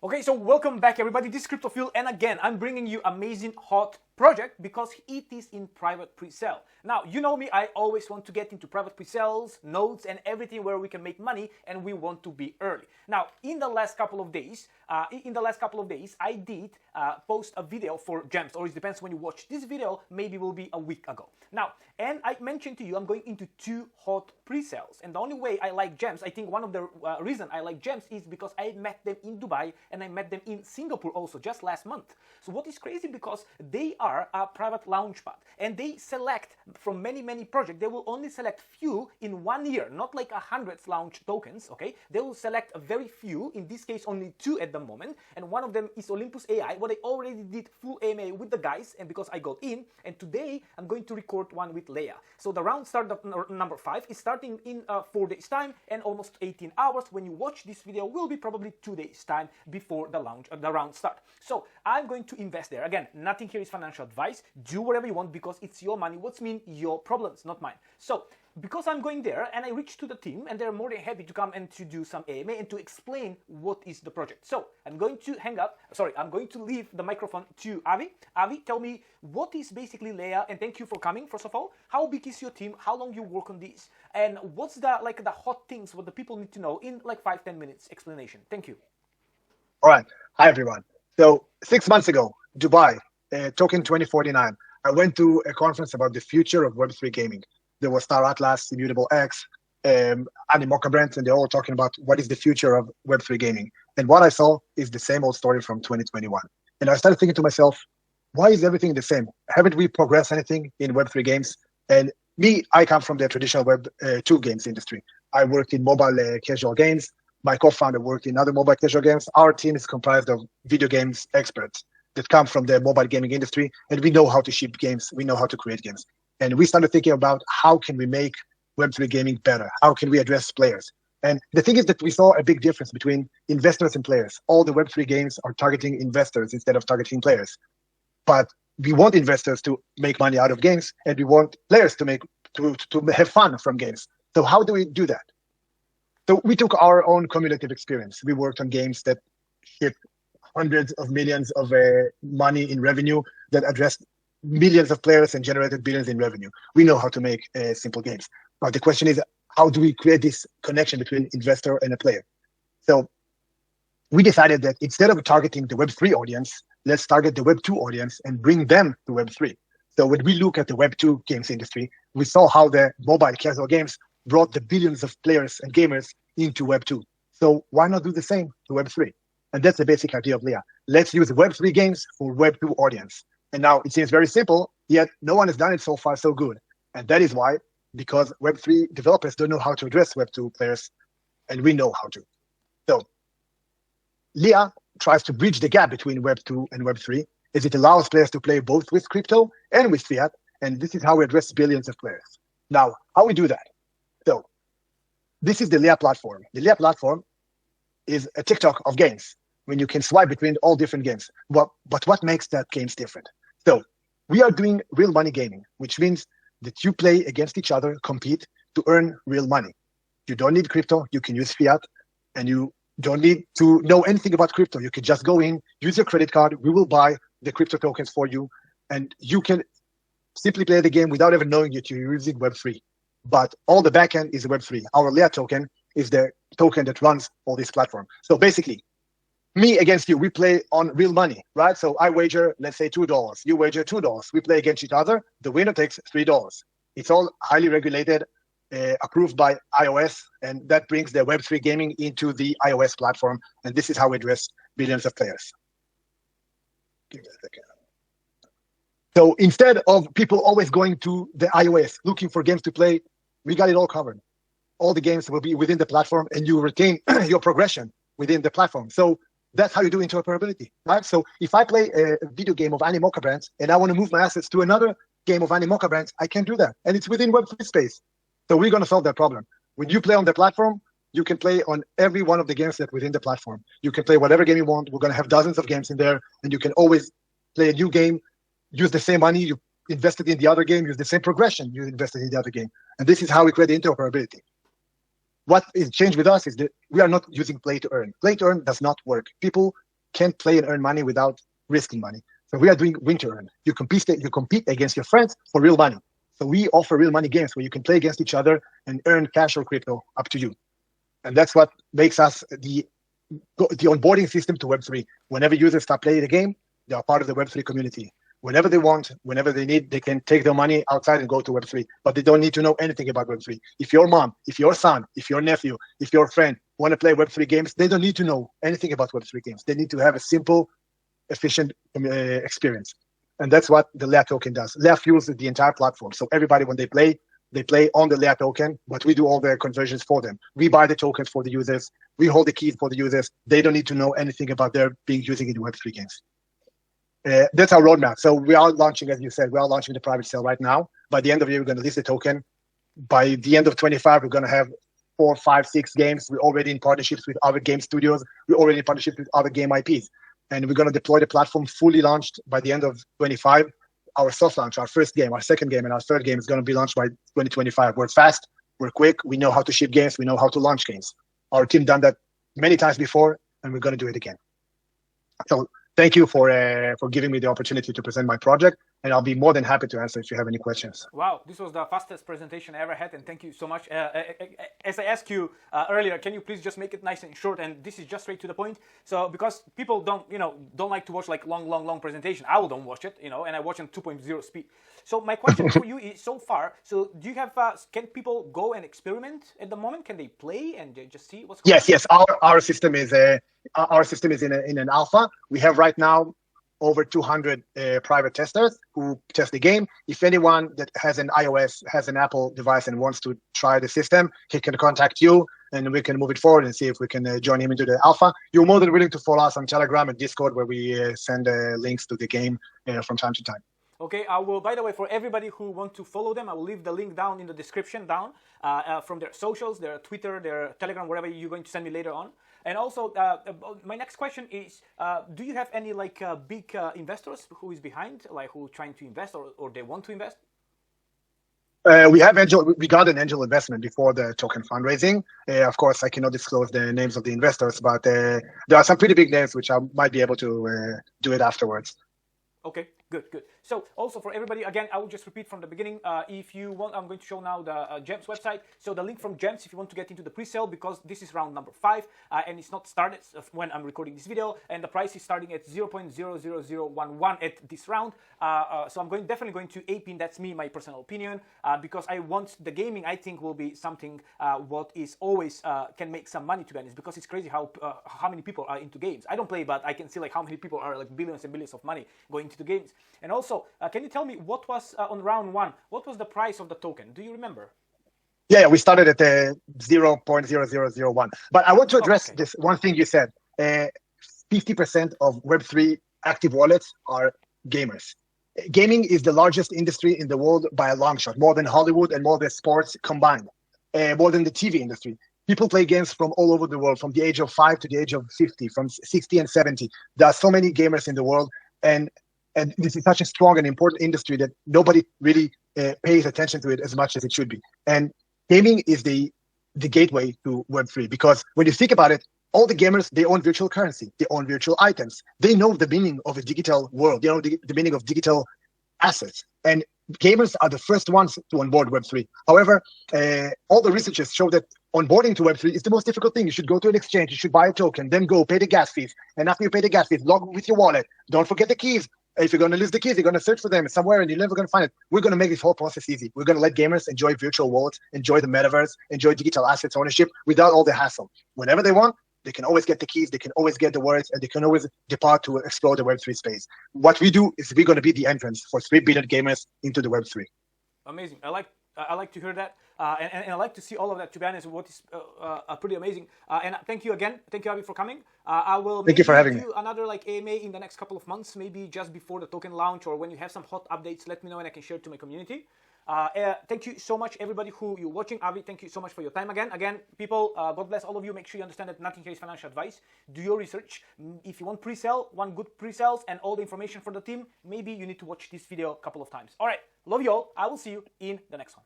Okay, so welcome back everybody, this is Cryptophile, and again, I'm bringing you amazing hot project because it is in private pre-sale. Now, you know me, I always want to get into private pre-sales, nodes, and everything where we can make money, and we want to be early. Now, in the last couple of days, I did post a video for gems, or it depends when you watch this video, maybe it will be a week ago. Now, and I mentioned to you, I'm going into 2 hot pre-sales, and the only way I like gems, I think one of the reason I like gems is because I met them in Dubai, and I met them in Singapore also, just last month. So what is crazy, because they are a private launchpad, and they select from many projects, they will only select few in 1 year, not like 100 launch tokens, okay? They will select a very few, in this case only 2 at the moment, and one of them is Olympus AI, what I already did full AMA with the guys, and because I got in, and today I'm going to record one with LEIA. So the round start number 5 is starting in 4 days time, and almost 18 hours. When you watch this video will be probably 2 days time before the round start. So I'm going to invest there. Again, nothing here is financial advice. Do whatever you want because it's your money. What's mean your problems, not mine. So because I'm going there and I reached to the team and they're more than happy to come and to do some AMA and to explain what is the project. So I'm going to leave the microphone to Avi. Avi, tell me what is basically LEIA, and thank you for coming, first of all. How big is your team? How long you work on this? And what's the hot things what the people need to know in like 5-10 minutes explanation? Thank you. All right. Hi, everyone. So 6 months ago, Dubai, Token 2049, I went to a conference about the future of Web3 gaming. There was Star Atlas, Immutable X, Animoca Brands, and they're all talking about what is the future of Web3 gaming. And what I saw is the same old story from 2021. And I started thinking to myself, why is everything the same? Haven't we progressed anything in Web3 games? And me, I come from the traditional Web2 games industry. I worked in mobile casual games. My co-founder worked in other mobile casual games. Our team is comprised of video games experts that come from the mobile gaming industry, and we know how to ship games. We know how to create games. And we started thinking about how can we make Web3 gaming better? How can we address players? And the thing is that we saw a big difference between investors and players. All the Web3 games are targeting investors instead of targeting players. But we want investors to make money out of games, and we want players to have fun from games. So how do we do that? So we took our own cumulative experience. We worked on games that hit hundreds of millions of money in revenue, that addressed millions of players and generated billions in revenue. We know how to make simple games. But the question is, how do we create this connection between investor and a player? So we decided that instead of targeting the Web3 audience, let's target the Web2 audience and bring them to Web3. So when we look at the Web2 games industry, we saw how the mobile casual games brought the billions of players and gamers into Web2. So why not do the same to Web3? And that's the basic idea of LEIA. Let's use Web3 games for Web2 audience. And now it seems very simple, yet no one has done it so far so good. And that is why, because Web3 developers don't know how to address Web2 players, and we know how to. So LEIA tries to bridge the gap between Web2 and Web3, as it allows players to play both with crypto and with fiat, and this is how we address billions of players. Now, how we do that? So this is the LEIA platform. The LEIA platform is a TikTok of games, when you can swipe between all different games. But what makes that games different? So we are doing real money gaming, which means that you play against each other, compete to earn real money. You don't need crypto, you can use fiat, and you don't need to know anything about crypto. You can just go in, use your credit card, we will buy the crypto tokens for you, and you can simply play the game without ever knowing that you're using Web3. But all the backend is Web3. Our LEIA token is the token that runs all this platform. So basically, me against you, we play on real money, right? So I wager, let's say $2. You wager $2. We play against each other. The winner takes $3. It's all highly regulated, approved by iOS, and that brings the Web3 gaming into the iOS platform. And this is how we address billions of players. Give me a second. So instead of people always going to the iOS, looking for games to play, we got it all covered. All the games will be within the platform, and you retain your progression within the platform. So that's how you do interoperability, right? So if I play a video game of Animoca Brands and I want to move my assets to another game of Animoca Brands, I can do that. And it's within Web3 space. So we're going to solve that problem. When you play on the platform, you can play on every one of the games that within the platform. You can play whatever game you want. We're going to have dozens of games in there, and you can always play a new game, use the same money you invested in the other game, use the same progression you invested in the other game. And this is how we create the interoperability. What is changed with us is that we are not using play to earn. Play to earn does not work. People can't play and earn money without risking money. So we are doing win to earn. You compete against your friends for real money. So we offer real money games where you can play against each other and earn cash or crypto, up to you. And that's what makes us the onboarding system to Web3. Whenever users start playing the game, they are part of the Web3 community. Whenever they want, whenever they need, they can take their money outside and go to Web3. But they don't need to know anything about Web3. If your mom, if your son, if your nephew, if your friend want to play Web3 games, they don't need to know anything about Web3 games. They need to have a simple, efficient experience. And that's what the LEIA token does. LEIA fuels the entire platform. So everybody, when they play on the LEIA token, but we do all the conversions for them. We buy the tokens for the users. We hold the keys for the users. They don't need to know anything about their being using in Web3 games. That's our roadmap. So we are launching, as you said, we are launching the private sale right now. By the end of the year, we're going to list the token. By the end of 25, we're going to have 4, 5, 6 games. We're already in partnerships with other game studios. We're already in partnerships with other game IPs. And we're going to deploy the platform fully launched by the end of 25. Our soft launch, our first game, our second game, and our third game is going to be launched by 2025. We're fast, we're quick, we know how to ship games, we know how to launch games. Our team done that many times before, and we're going to do it again. So thank you for giving me the opportunity to present my project, and I'll be more than happy to answer if you have any questions. Wow, this was the fastest presentation I ever had, and thank you so much. As I asked you earlier, can you please just make it nice and short? And this is just straight to the point. So because people don't like to watch like long presentation, I don't watch it, and I watch on 2.0 speed. So my question for you is, so far, so do you have? Can people go and experiment at the moment? Can they play and just see what's going on? Yes. Our system is in an alpha. We have right now over 200 private testers who test the game. If anyone that has an iOS, has an Apple device and wants to try the system, he can contact you and we can move it forward and see if we can join him into the alpha. You're more than willing to follow us on Telegram and Discord, where we send links to the game from time to time. Okay, I will, by the way, for everybody who want to follow them, I will leave the link down in the description from their socials, their Twitter, their Telegram, wherever you're going to send me later on. And also, my next question is, do you have any big investors who is behind, who trying to invest or they want to invest? We got an angel investment before the token fundraising. Of course, I cannot disclose the names of the investors, but there are some pretty big names which I might be able to do it afterwards. Okay, good. So also for everybody, again, I will just repeat from the beginning. If you want, I'm going to show now the GEMS website. So the link from GEMS, if you want to get into the pre-sale, because this is round number 5 and it's not started when I'm recording this video, and the price is starting at 0.00011 at this round. So I'm definitely going to APIN. That's me, my personal opinion, because I want the gaming. I think will be something what is always can make some money, to be honest, because it's crazy how many people are into games. I don't play, but I can see how many people are billions and billions of money going into the games. And also, can you tell me what was on round 1? What was the price of the token? Do you remember? Yeah, we started at 0.0001. But I want to address this one thing you said. 50% of Web3 active wallets are gamers. Gaming is the largest industry in the world by a long shot, more than Hollywood and more than sports combined, more than the TV industry. People play games from all over the world, from the age of 5 to the age of 50, from 60 and 70. There are so many gamers in the world, and this is such a strong and important industry that nobody really pays attention to it as much as it should be. And gaming is the gateway to Web3, because when you think about it, all the gamers, they own virtual currency, they own virtual items. They know the meaning of a digital world, they know the meaning of digital assets. And gamers are the first ones to onboard Web3. However, all the researchers show that onboarding to Web3 is the most difficult thing. You should go to an exchange, you should buy a token, then go pay the gas fees. And after you pay the gas fees, log with your wallet. Don't forget the keys. If you're going to lose the keys, you're going to search for them somewhere and you're never going to find it. We're going to make this whole process easy. We're going to let gamers enjoy virtual wallets, enjoy the metaverse, enjoy digital assets ownership without all the hassle. Whenever they want, they can always get the keys, they can always get the words, and they can always depart to explore the Web3 space. What we do is we're going to be the entrance for 3 billion gamers into the Web3. Amazing. I like to hear that. And I like to see all of that, to be honest, what is pretty amazing. And thank you again. Thank you, Avi, for coming. I will thank you for having me. Another AMA in the next couple of months, maybe just before the token launch, or when you have some hot updates, let me know and I can share it to my community. Thank you so much, everybody who you're watching. Avi, thank you so much for your time again. Again, people, God bless all of you. Make sure you understand that nothing here is financial advice. Do your research. If you want pre-sale, want good pre-sales and all the information for the team, maybe you need to watch this video a couple of times. All right, love you all. I will see you in the next one.